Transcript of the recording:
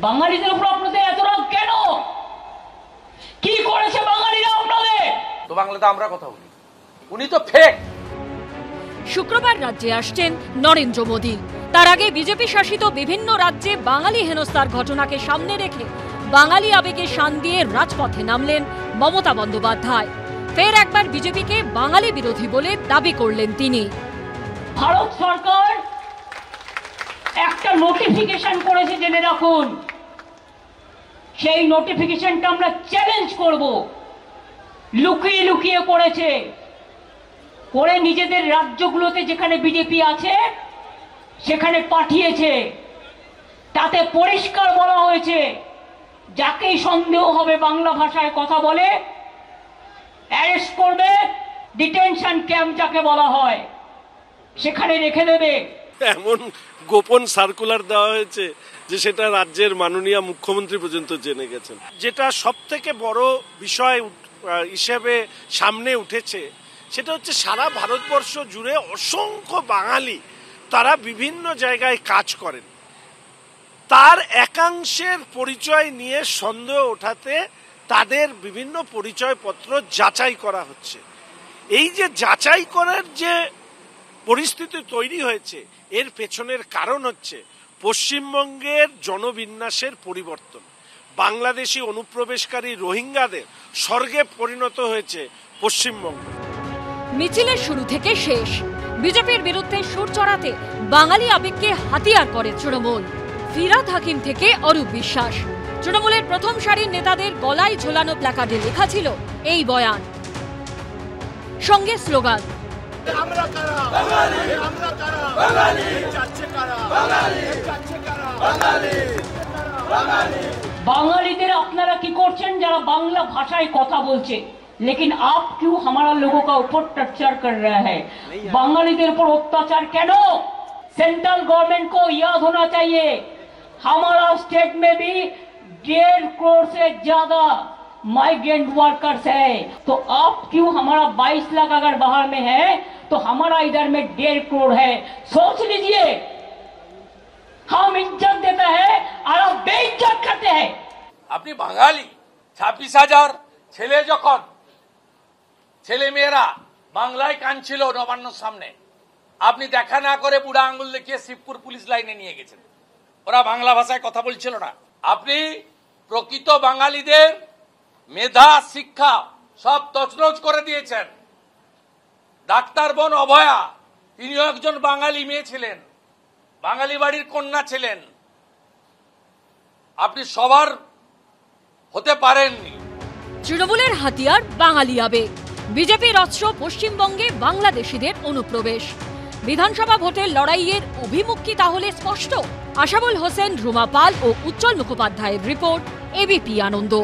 বাঙালিদের উপর আপনাদের এত রাগ কেন? কি করেছে বাঙালিরা আপনাদের? তো বাংলাতে আমরা কথা বলি, উনি তো ফেক। শুক্রবার রাজ্যে আসছেন নরেন্দ্র মোদী। তার আগে বিজেপি শাসিত বিভিন্ন রাজ্যে বাঙালি হেনস্থার ঘটনাকে সামনে রেখে বাঙালি আবেগে শান দিয়ে রাজপথে নামলেন মমতা বন্দ্যোপাধ্যায়। ফের একবার বিজেপিকে বাঙালি বিরোধী বলে দাবি করলেন তিনি। ভারত সরকার একটা নোটিফিকেশন করেছে, জেনে রাখুন। সেই নোটিফিকেশনটা আমরা চ্যালেঞ্জ করব। লুকিয়ে লুকিয়ে করেছে, করে নিজেদের রাজ্যগুলোতে যেখানে বিজেপি আছে সেখানে পাঠিয়েছে। তাতে পরিষ্কার বলা হয়েছে, যাকেই সন্দেহ হবে বাংলা ভাষায় কথা বলে অ্যারেস্ট করবে, ডিটেনশন ক্যাম্প যাকে বলা হয় সেখানে রেখে দেবে। এমন গোপন সার্কুলার দেওয়া হয়েছে যে সেটা রাজ্যের মাননীয় মুখ্যমন্ত্রী পর্যন্ত জেনে গেছেন। যেটা সব থেকে বড় বিষয় হিসেবে সামনে উঠেছে সেটা হচ্ছে সারা ভারতবর্ষ জুড়ে অসংখ্য বাঙালি তারা বিভিন্ন জায়গায় কাজ করেন। তার একাংশের পরিচয় নিয়ে সন্দেহ ওঠাতে তাদের বিভিন্ন পরিচয়পত্র যাচাই করা হচ্ছে। এই যে যাচাই করার যে পরিস্থিতি তৈরি হয়েছে, এর পেছনের কারণ হচ্ছে পশ্চিমবঙ্গের জনবিন্যাসের পরিবর্তন। বাংলাদেশি অনুপ্রবেশকারী রোহিঙ্গাদের স্বর্গে পরিণত হয়েছে পশ্চিমবঙ্গ। মিছিলের শুরু থেকে শেষ বিজেপির বিরুদ্ধে সুর চড়াতে বাঙালি আবেগকে হাতিয়ার করে তৃণমূল। ফিরাদ হাকিম থেকে অরূপ বিশ্বাস, তৃণমূলের প্রথম সারির নেতাদের গলায় ঝোলানো প্ল্যাকার্ডে লেখা ছিল এই বয়ান, সঙ্গে স্লোগান বাঙালিদের আপনারা কি করছেন যারা বাংলা ভাষায় কথা বলছে, लेकिन आप क्यों हमारा लोगों का ऊपर टर्चर कर रहा है? बांगालीদের উপর অত্যাচার কেন? सेंट्रल गवर्नमेंट को याद होना चाहिए, हमारा स्टेट में भी 1.5 करोड़ से ज्यादा माइग्रेंट वर्कर्स है। तो आप क्यों हमारा 22 लाख अगर बाहर में है तो हमारा इधर में 1.5 करोड़ है। सोच लीजिए, हम इज्जत देते हैं और आप बेइज्जत करते हैं। আপনি বাঙালি, 26,000 ছেলে যখন ছেলে মেয়েরা বাংলায় কাঁদছিল নবান্নর সামনে, আপনি দেখা না করে বুড়া আঙ্গুল দেখিয়ে শিবপুর পুলিশ লাইনে নিয়ে গেছেন। ওরা বাংলা ভাষায় কথা বলছিল না। আপনি প্রকৃত বাঙালিদের মেধা শিক্ষা সব তছনছ করে দিয়েছেন। ডাক্তার বোন অভয়া, তিনিও একজন বাঙালি মেয়ে ছিলেন, বাঙালি বাড়ির কন্যা ছিলেন। আপনি সবার হতে পারেননি। তৃণমূলের হাতিয়ার বাঙালি আবেগ, বিজেপির অস্ত্র পশ্চিমবঙ্গে বাংলাদেশিদের অনুপ্রবেশ। বিধানসভা ভোটের লড়াইয়ের অভিমুখ কি তাহলে স্পষ্ট? আশাবুল হোসেন, রুমা পাল ও উজ্জ্বল মুখোপাধ্যায়ের রিপোর্ট, এবিপি আনন্দ।